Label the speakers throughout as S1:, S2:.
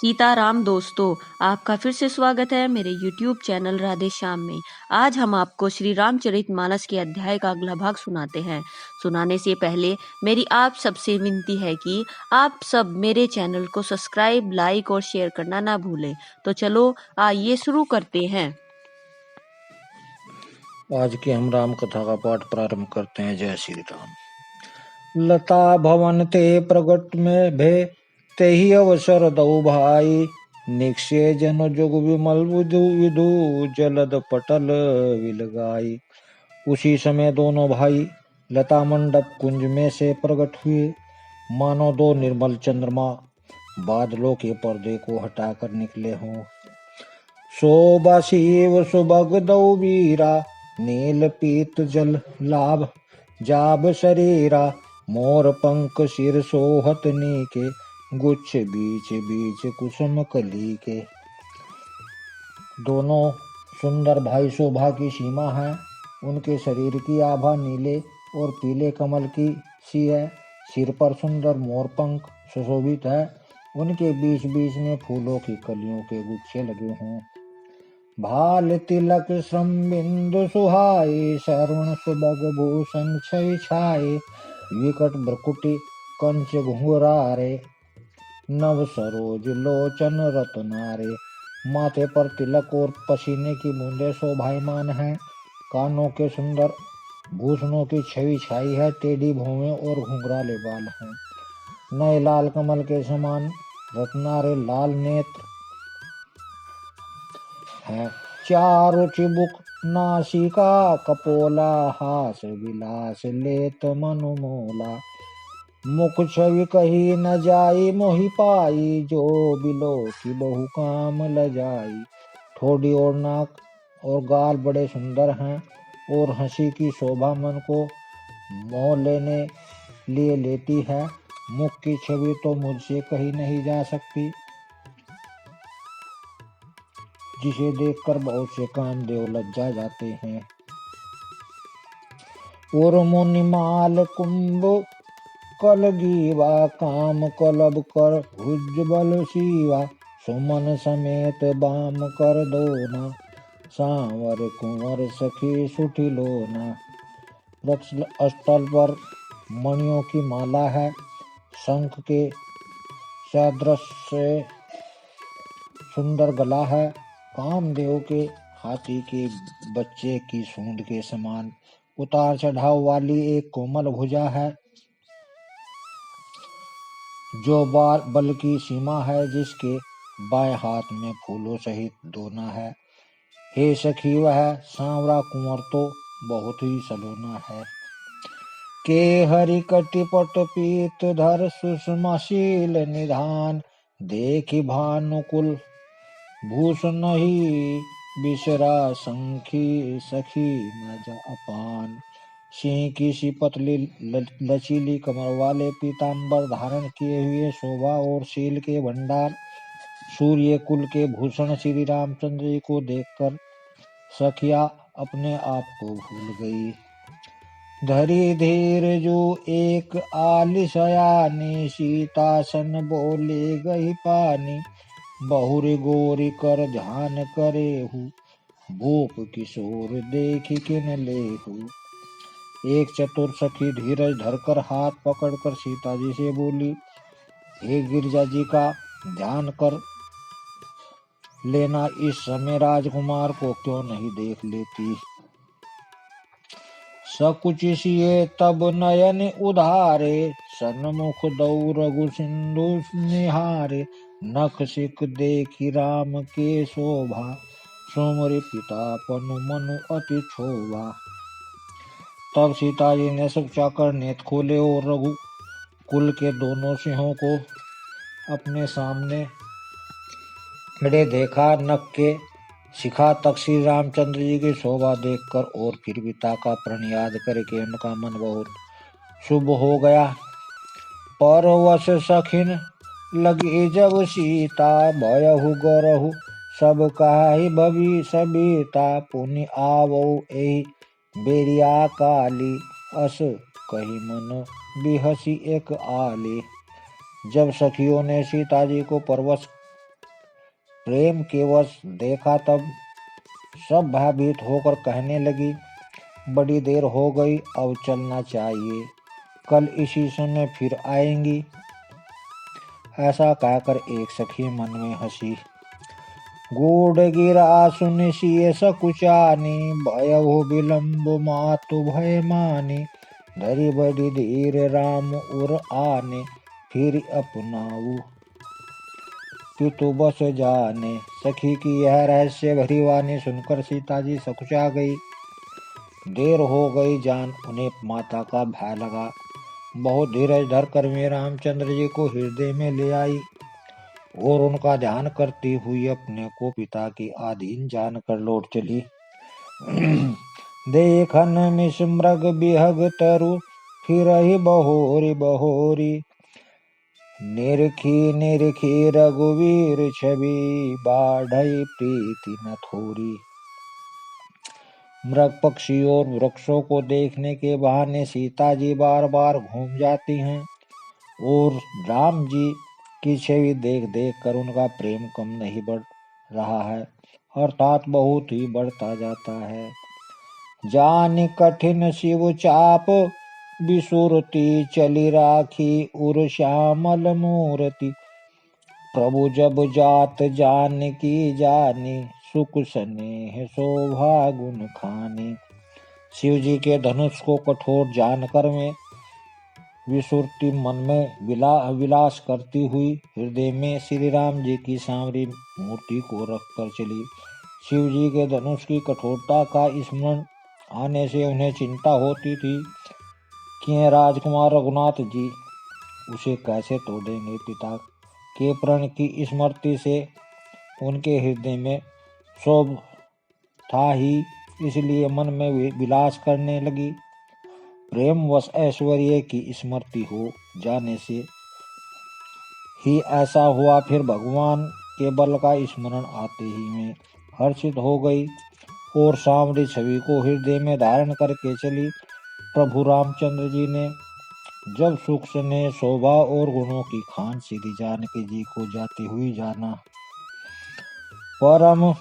S1: सीताराम दोस्तों, आपका फिर से स्वागत है मेरे YouTube चैनल राधे श्याम में। आज हम आपको श्री रामचरितमानस के अध्याय का अगला भाग सुनाते हैं। सुनाने से पहले मेरी आप सबसे विनती है कि आप सब मेरे चैनल को सब्सक्राइब, लाइक और शेयर करना ना भूलें। तो चलो आइए शुरू करते हैं।
S2: आज की हम राम कथा का पाठ प्रारंभ करते हैं। जय श्री राम। लता भवन ते प्रगट में भे ते ही अवसर दऊ भाई, निक्षे जन जुग विमल विधु विधु जलद पटल विलगाई। उसी समय दोनों भाई लता मंडप कुंज में से प्रकट हुए, मानो दो निर्मल चंद्रमा बादलों के पर्दे को हटाकर निकले हों। शोभा शिव सुभग दऊ वीरा, नील पीत जल लाभ जाब शरीरा। मोर पंख सिर सोहत नीके, गुच्छ बीच बीच कुसुम कली के। दोनों सुंदर भाई शोभा की सीमा है। उनके शरीर की आभा नीले और पीले कमल की सी है। सिर पर सुंदर मोर पंख सुशोभित है। उनके बीच बीच में फूलों की कलियों के गुच्छे लगे हैं। भाल तिलक श्रम बिंदु सुहाए, शरण सुबग भूषण छवि छाए। विकट भ्रकुटी कंच घुंघरारे, नव सरोज लोचन रत्नारे। माथे पर तिलक और पसीने की बूंदे शोभायमान है। कानों के सुंदर भूषणों की छवि छाई है। टेढ़ी भौवें और घुंघराले बाल हैं। नए लाल कमल के समान रत्नारे लाल नेत्र है। चारु चिबुक नासिका कपोला, हास विलास लेत मनु मोला। मुख छवि कही न जाई मोहि पाई, जो बिलो की बहु काम लजाई। ठोड़ी और नाक और गाल बड़े सुंदर हैं, और हंसी की शोभा मन को मोह लेने लिए लेती है। मुख की छवि तो मुझसे कही नहीं जा सकती, जिसे देखकर बहुत से कामदेव लज्जा जाते हैं। और मुनिमाल कुंभ कलगीवा, काम कलब कर भुजबल सीवा। सुमन समेत बाम कर दोना, सांवर कुंवर सखी सुठिलोना। वक्ष स्थल पर मणियों की माला है। शंख के सदृश से सुंदर गला है। कामदेव के हाथी के बच्चे की सूंड के समान उतार चढ़ाव वाली एक कोमल भुजा है, जो बल की सीमा है। जिसके बाएं हाथ में फूलों सहित दोना है। हे सखी, वह सांवरा कुंवर तो बहुत ही सलोना है। के हरि कटिपट पीत धर, सुषमाशील निधान। देखी भानुकुल भूषण ही, बिसरा संखी सखी न जा अपान। सिंह की सी पतली लचीली कमर वाले पीताम्बर धारण किए हुए शोभा और शील के भंडार सूर्य कुल के भूषण श्री रामचंद्र जी को देखकर सखिया अपने आप को भूल गई। धरी धीर जो एक आलिशयानी, सीतासन बोले गई पानी। बहुरी गोरी कर ध्यान करेहु, भूप किशोर देखी किन लेहु। एक चतुर सखी धीरज धरकर हाथ पकड़कर सीता जी से बोली, हे गिरिजा जी का ध्यान कर लेना, इस समय राजकुमार को क्यों नहीं देख लेती। सकुचिसिए तब नयन उधारे, सन्मुख दऊ रघु सिंधु निहारे। नख सिक देखी राम के शोभा, सुमरि पिता पनु मनु अति क्षोभा। तब सीता जी ने चाकर नेत्र खोले और रघु कुल के दोनों सिंहों को अपने सामने खड़े देखा। नख के शिखा तक श्री रामचंद्र जी की शोभा देखकर और फिर पिता का प्रण याद करके उनका मन बहुत शुभ हो गया। परवश सखिन लगी जब सीता, भयहु गौरहु सब काहि भवि सबीता। पुनि आवो एहि बेरिया काली, अस कही मन बिहसी एक आली। जब सखियों ने सीता जी को परवश प्रेम के वश देखा तब सब भयभीत होकर कहने लगी, बड़ी देर हो गई, अब चलना चाहिए, कल इसी समय फिर आएंगी। ऐसा कहकर एक सखी मन में हंसी। गूढ़ गिरा सुन सिय सकुचानी, भयहु विलंब मातु भय मानी। धरि बड़ी धीर राम उर आने, फिर अपनाऊ पितु बस जाने। सखी की यह रहस्य भरी वाणी सुनकर सीता जी सकुचा गई। देर हो गई जान उन्हें माता का भय लगा। बहुत धीरज धर कर वे रामचंद्र जी को हृदय में ले आई और उनका ध्यान करती हुई अपने को पिता की अधीन जानकर लौट चली। देखन निस्मृग बिहग तरु, फिरहि बहोरी बहोरी। निरखी निरखी रघुवीर छवि, बाढ़ई प्रीति न थोरी। मृग पक्षी और वृक्षों को देखने के बहाने सीता जी बार बार घूम जाती हैं और राम जी की छवि देख देख कर उनका प्रेम कम नहीं बढ़ रहा है, अर्थात बहुत ही बढ़ता जाता है। जान कठिन शिव चाप, विसुरती चली राखी उर श्यामल मूर्ति। प्रभु जब जात जान की जानी, सुख स्नेह शोभा गुण खानी। शिव जी के धनुष को कठोर जानकर में विसुरती मन में विलास करती हुई हृदय में श्री राम जी की सांवरी मूर्ति को रखकर चली। शिव जी के धनुष की कठोरता का स्मरण आने से उन्हें चिंता होती थी कि राजकुमार रघुनाथ जी उसे कैसे तोड़ेंगे। पिता के प्रण की स्मृति से उनके हृदय में शोभ था ही, इसलिए मन में विलास करने लगी। प्रेम वश ऐश्वर्य की स्मृति हो जाने से ही ऐसा हुआ। फिर भगवान के बल का स्मरण आते ही मैं हर्षित हो गई और सांवरी छवि को हृदय में धारण करके चली। प्रभु रामचंद्र जी ने जब सुख स्नेह शोभा और गुणों की खान श्री जानकी जी को जाती हुई जाना, परम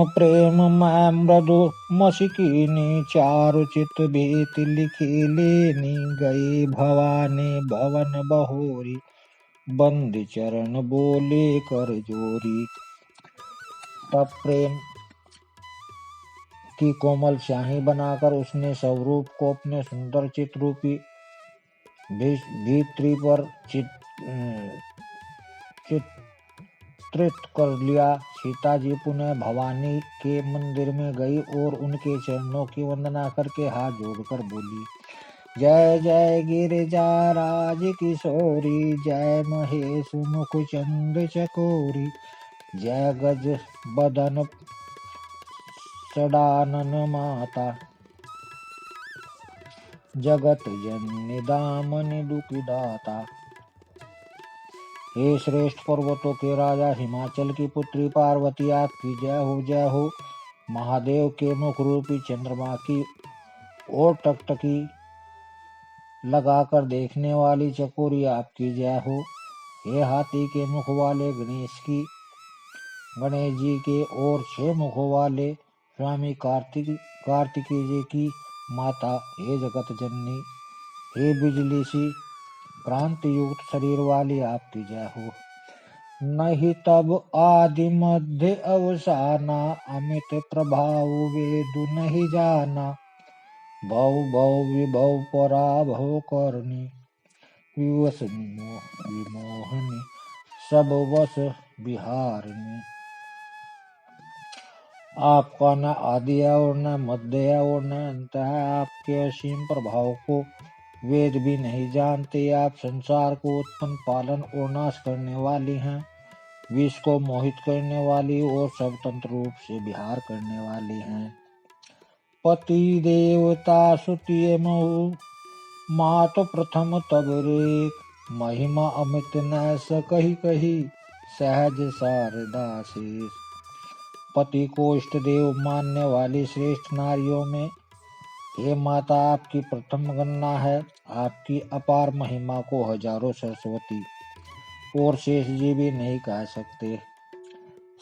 S2: प्रेम मैं मृदु मशिकीनी, चारु चित भीति लिखी लेनी। गई भवानी भवन बहोरी, बंद चरण बोले कर जोरी। तब प्रेम की कोमल स्याही बनाकर उसने स्वरूप को अपने सुंदर चित्ररूपी भीतरी पर चित्रित कर लिया। सीता जी पुनः भवानी के मंदिर में गई और उनके चरणों की वंदना करके हाथ जोड़कर बोली, जय जय गिरिजा राज किशोरी, जय महेश मुख चंद चकोरी। जय गज बदन सडानन माता, जगत जननी दामनी दुखिदाता। हे श्रेष्ठ पर्वतों के राजा हिमाचल की पुत्री पार्वती, आपकी जय हो जय हो। महादेव के मुख रूपी चंद्रमा की ओर टकटकी लगाकर देखने वाली चकोरी, आपकी जय हो। हे हाथी के मुख वाले गणेश जी के और 6 मुखों वाले स्वामी कार्तिकेय जी की माता, हे जगत जननी, हे बिजली सी क्रांति युक्त शरीर वाली, आपकी जय हो। नहीं तब आदि मध्य अवसाना, अमित प्रभाव वेदु नहीं जाना। भव भव विभव पराभव करनी, विमोहनी सब वश विहारनी। आपका न आदि है और न मध्य है और न अंत है। आपके असीम प्रभाव को वेद भी नहीं जानते। आप संसार को उत्पन्न पालन और नाश करने वाली हैं, विश्व को मोहित करने वाली और स्वतंत्र रूप से विहार करने वाली हैं। पति देवता सुतिय महु, मात प्रथम तब रेख। महिमा अमित न सकहि कही, सहज शारदा शेष। पति को इष्ट देव मानने वाली श्रेष्ठ नारियों में हे माता, आपकी प्रथम गणना है। आपकी अपार महिमा को हजारों सरस्वती और शेष जी भी नहीं कह सकते।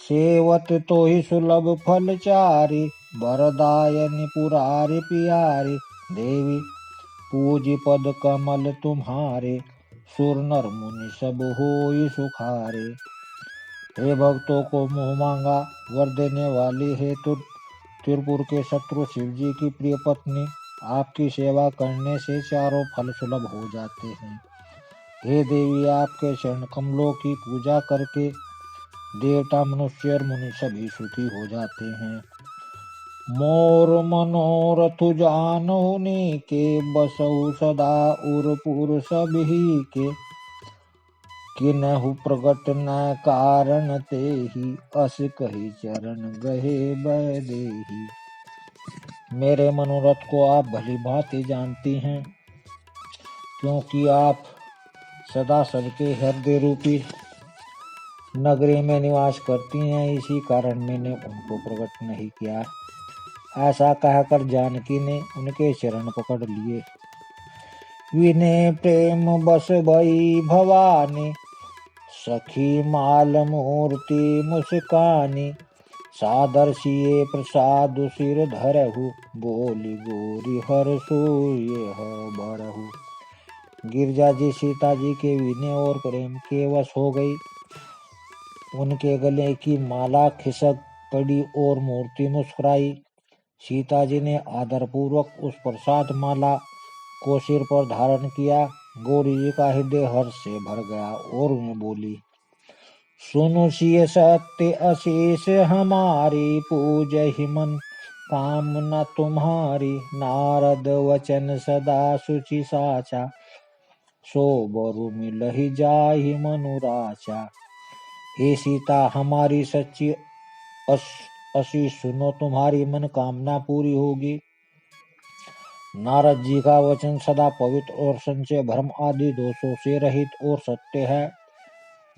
S2: सेवत तो ही सुलभ फल चारि, वरदायनि पुरारि प्यारी, देवी पूज पद कमल तुम्हारे, सुर नर मुनि सब होई सुखारे। हे भक्तों को मुँह मांगा वर देने वाली है त्रिपुर के शत्रु शिव जी की प्रिय पत्नी, आपकी सेवा करने से चारों फल सुलभ हो जाते हैं। हे देवी, आपके चरण कमलों की पूजा करके देवता मनुष्य और मुनि सभी सुखी हो जाते हैं। मोर मनोरथ जानहुनि के, बसहु सदा उरपुर सभी के, किन्हु प्रगट न कारण तेहि, अस कही चरण गहे बैदेही। मेरे मनोरथ को आप भली भांति जानती हैं, क्योंकि आप सदा सबके हृदय रूपी नगरी में निवास करती हैं, इसी कारण मैंने उनको प्रकट नहीं किया। ऐसा कहकर जानकी ने उनके चरण पकड़ लिए। विनय प्रेम बस भई भवानी, सखी माल मूर्ति मुस्कानी, सादर सिए प्रसाद सिर धरहु, बोली गोरी हर्षु यह बरहु। गिरजा जी सीता जी के विनय और प्रेम के वश हो गई। उनके गले की माला खिसक पड़ी और मूर्ति मुस्कुराई। सीता जी ने आदरपूर्वक उस प्रसाद माला को सिर पर धारण किया। गौरी जी का हृदय हर्ष से भर गया और उन्हें बोली, सुनो सिय सत्य अशेष हमारी, पूजहि मन कामना तुम्हारी, नारद वचन सदा सुचि साचा, सो बरु मिलहि जाहि मनुराचा। हे सीता, हमारी सच्ची आशीष सुनो, तुम्हारी मन कामना पूरी होगी। नारद जी का वचन सदा पवित्र और संचय भ्रम आदि दोषों से रहित और सत्य है।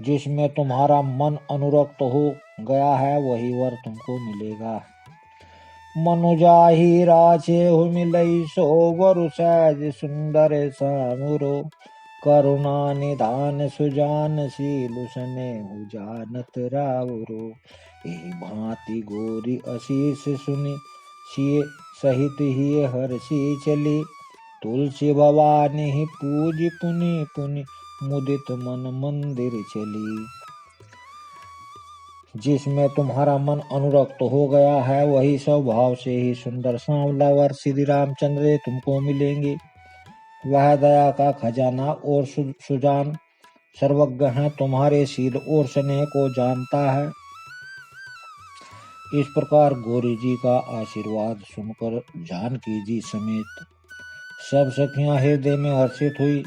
S2: जिसमें तुम्हारा मन अनुरक्त हो गया है वही वर तुमको मिलेगा। मनुजाहि राचे हो मिलई सो वरु, सहज सुंदर सामुरो, करुणा निधान सुजान शीलु, स्नेहु जानत रावरो। एहि भांति गोरी अशीष सुनि, सिय सहित ही हर्षि चली, तुलसी भवानी ही पूज पुनि पुनि, मुदित मन मंदिर चली। जिसमें तुम्हारा मन अनुरक्त हो गया है वही स्वभाव से ही सुंदर सांवला वर श्री रामचंद्र तुमको मिलेंगे। वह दया का खजाना और सुजान सर्वज्ञ है, तुम्हारे शील और स्नेह को जानता है। इस प्रकार गौरी जी का आशीर्वाद सुनकर जानकी जी समेत सब सखियां हृदय में हर्षित हुई।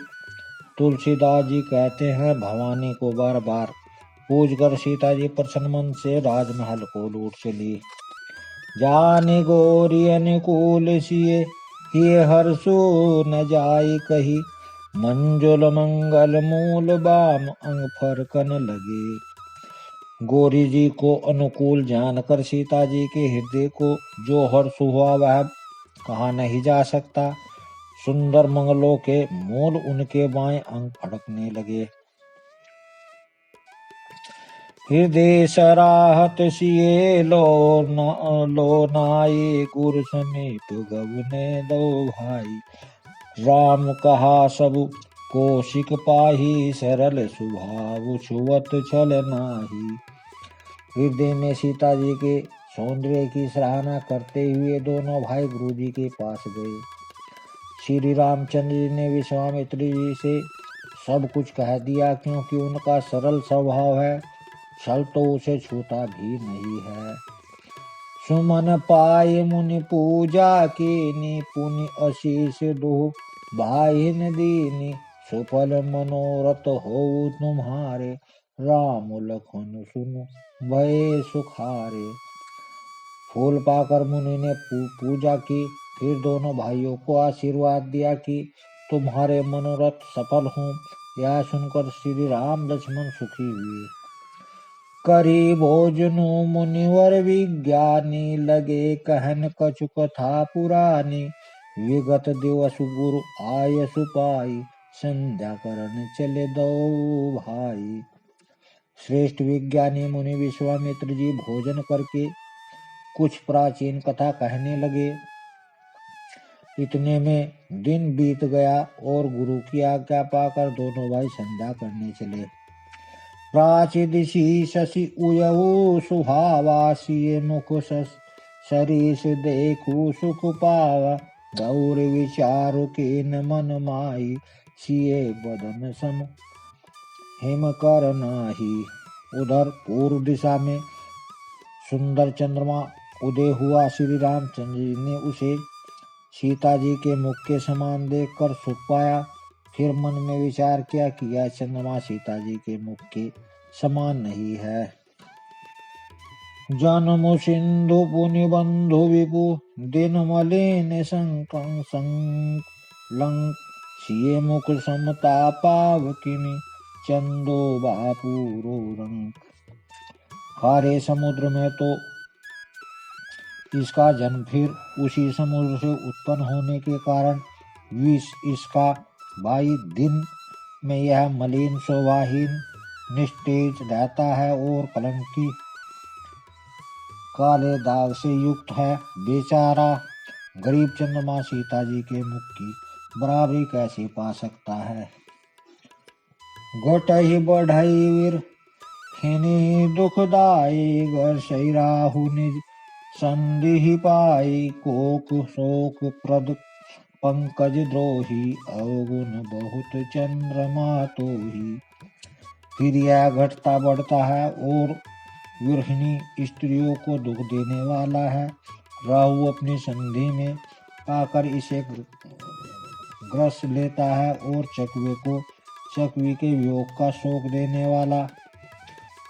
S2: तुलसीदास जी कहते हैं, भवानी को बार बार पूज कर सीता जी प्रसन्न मन से राजमहल को लूट चली। जानी गौरी अनुकूल सिए, ये हर्षो न जाय कही, मंजुल मंगल मूल बाम, अंग फरकन लगे। गौरी जी को अनुकूल जानकर सीता जी के हृदय को जो हर्ष हुआ वह कहा नहीं जा सकता। सुंदर मंगलों के मूल उनके बाएं अंग फड़कने लगे। हृदय सराहत सिए लो नाये, गुर समीप गवने दो भाई, राम कहा सब कौशिक पाही, सरल स्वभाव छुवत छल नाही। हृदय में सीता जी के सौंदर्य की सराहना करते हुए दोनों भाई गुरु जी के पास गए। श्री रामचंद्र जी ने विश्वामित्र जी से सब कुछ कह दिया, क्योंकि उनका सरल स्वभाव है, छल तो उसे छूता भी नहीं है। सुमन पाए मुनि पूजा कीनी, पुनि आशीष दो भाईन दीनी, सुफल मनोरथ हो तुम्हारे, राम लखन सुनु भय सुखारे। फूल पाकर मुनि ने पूजा की, फिर दोनों भाइयों को आशीर्वाद दिया कि तुम्हारे मनोरथ सफल हों। यह सुनकर श्री राम लक्ष्मण सुखी हुए। करी भोजनु मुनिवर विज्ञानी, लगे कहन कछु कथा पुरानी, विगत दिवस गुरु आय सुपाई, संध्या करन चले दो भाई। श्रेष्ठ विज्ञानी मुनि विश्वामित्र जी भोजन करके कुछ प्राचीन कथा कहने लगे। इतने में दिन बीत गया और गुरु की आज्ञा पाकर दोनों भाई संध्या करने चले। प्राचिदिशि शशि उयऊ सुहावासी मुख सरीस देखू सुख पावा गौर विचारु के न मन माई सिए बदन सम हिम कर नाही। उधर पूर्व दिशा में सुंदर चंद्रमा उदय हुआ। श्री रामचंद्र जी ने उसे सीता जी के मुख के समान देखकर सुख पाया। फिर मन में विचार किया कि यह चंद्रमा सीता जी के मुख के समान नहीं है। जन्म सिंधु पुनि बंधु विपु दिन मलिन संकलंक सिए मुख समता पाव किमि चंदो बापूरो रंग। खारे समुद्र में तो इसका जन्म फिर उसी समुद्र से उत्पन्न होने के कारण विष इसका 22 दिन में यह मलिन शोभाहीन निस्तेज रहता है और कलंकी काले दाग से युक्त है। बेचारा गरीब चंद्रमा सीता जी के मुख की बराबरी कैसे पा सकता है। घटहि बढ़ई वीर खिनी दुखदाई घर सही राहु निज संधि पाई कोक शोक प्रद पंकज द्रोही अवगुण बहुत चंद्रमा तो ही। फिर यह घटता बढ़ता है और विरहिणी स्त्रियों को दुख देने वाला है। राहु अपनी संधि में आकर इसे ग्रस लेता है और चकवी के वियोग का शोक देने वाला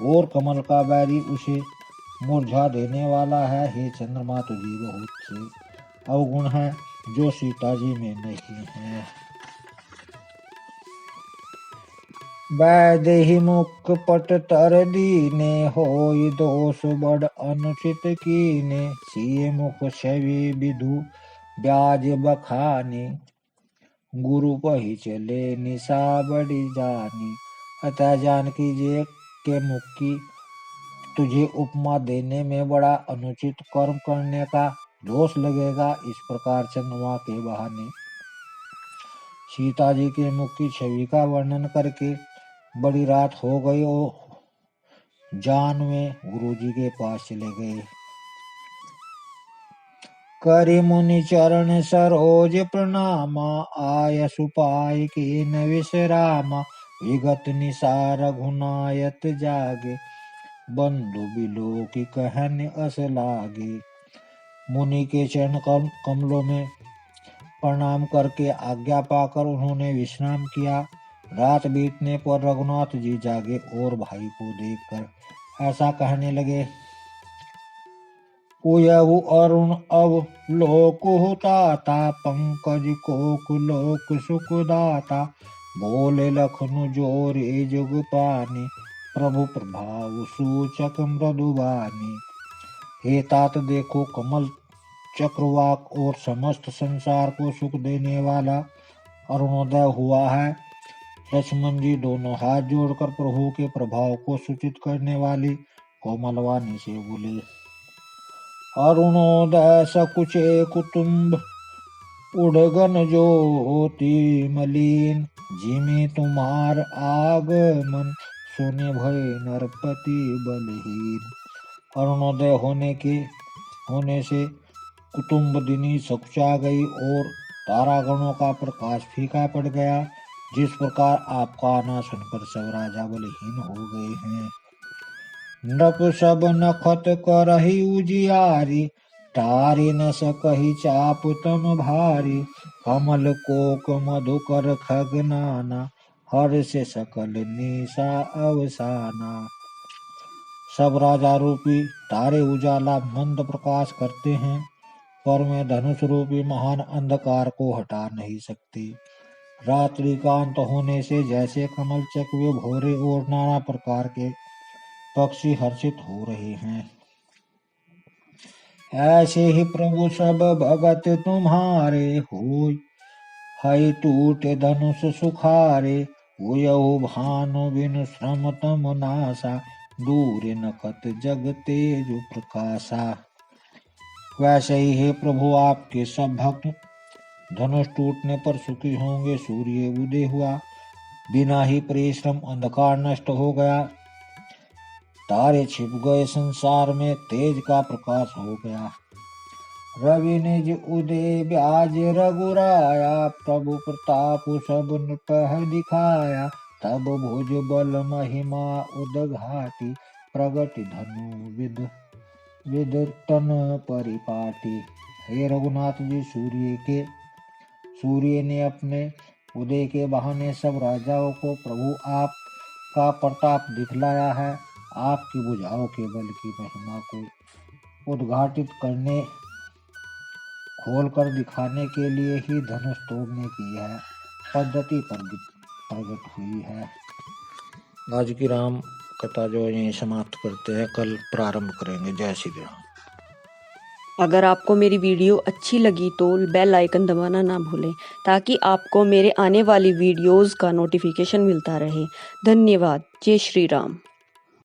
S2: और कमल का बैरी उसे मुरझा देने वाला है। हे चंद्रमा तुझी बहुत से अवगुण है जो सीता जी में नहीं है। वैदेही मुख पट तर दीने होई दोष बड़ अनुचित कीने सिए मुख छवि विधु ब्याज बखानी गुरु पही चले निशा बड़ी जानी। अतः जानकी जी के मुख की तुझे उपमा देने में बड़ा अनुचित कर्म करने का दोष लगेगा। इस प्रकार चंद्रमा के बहाने सीता जी के मुख की छवि का वर्णन करके बड़ी रात हो गई और जान में गुरुजी के पास चले गए। करि मुनि चरण सरोज प्रणामा आय सुपाय के न विश्रामा विगत निसार रघुनायत जागे बंधु बिलो की कहन अस लागे। मुनि के चरण कमलों में प्रणाम करके आज्ञा पाकर उन्होंने विश्राम किया। रात बीतने पर रघुनाथ जी जागे और भाई को देखकर ऐसा कहने लगे। उयहु अरुण अब लोक हुताता पंकज कोक लोक सुखदाता बोले लखनु जोरे जुग पानी प्रभु प्रभाव सूचक मृदुबानी। हे तात देखो कमल चक्रवाक और समस्त संसार को सुख देने वाला अरुणोदय हुआ है। लक्ष्मण जी दोनों हाथ जोड़कर प्रभु के प्रभाव को सूचित करने वाली कोमल वाणी से बोले। अरुणोदय सकुचे कुटुंब उड़गन ज्योति मलिन जिमी तुम्हार आगमन सुने भय नरपति बलहीन। अरुणोदय होने से कुटुंब दिनी सकुचा गई और तारागणों का प्रकाश फीका पड़ गया। जिस प्रकार आपका आना सुनकर सब राजा बलहीन हो गए हैं। नृप सब नखत करही उजियारी तारी न सकही चाप तम भारी कमल कोक मधुकर खगनाना हर से सकल निशा अवसाना। सब राजा रूपी तारे उजाला मंद प्रकाश करते हैं पर मैं धनुष रूपी महान अंधकार को हटा नहीं सकती। रात्रि का अंत होने से जैसे कमल चकवे भोरे और नाना प्रकार के पक्षी हर्षित हो रहे हैं ऐसे ही प्रभु सब भगत तुम्हारे होय हई टूटे धनुष सुखारे हुयहु भानु बिन श्रम तम नासा, दूर नखत जग तेज प्रकाशा। वैसे ही हे प्रभु आपके सब भक्त, धनुष टूटने पर सुखी होंगे। सूर्य उदय हुआ, बिना ही परिश्रम अंधकार नष्ट हो गया। तारे छिप गए संसार में, तेज का प्रकाश हो गया। रवि निज उदय ब्याज रघुराया, प्रभु प्रताप सब पहर दिखाया। तब भुज बल महिमा उदघाटी, प्रगति धनु विद तन परिपाटी। हे रघुनाथ जी, सूर्य ने अपने उदय के बहाने सब राजाओं को प्रभु आप का प्रताप दिखलाया है। आपकी भुजाओं के बल की महिमा को उद्घाटित करने, खोल कर दिखाने के लिए ही धनुष तोड़ने की यह पद्धति प्रकट हुई है। आज की राम कथा जो यहीं समाप्त करते हैं, कल प्रारंभ करेंगे। जय श्री राम।
S1: अगर आपको मेरी वीडियो अच्छी लगी तो बेल आइकन दबाना ना भूलें, ताकि आपको मेरे आने वाली वीडियोस का नोटिफिकेशन मिलता रहे। धन्यवाद। जय श्री राम।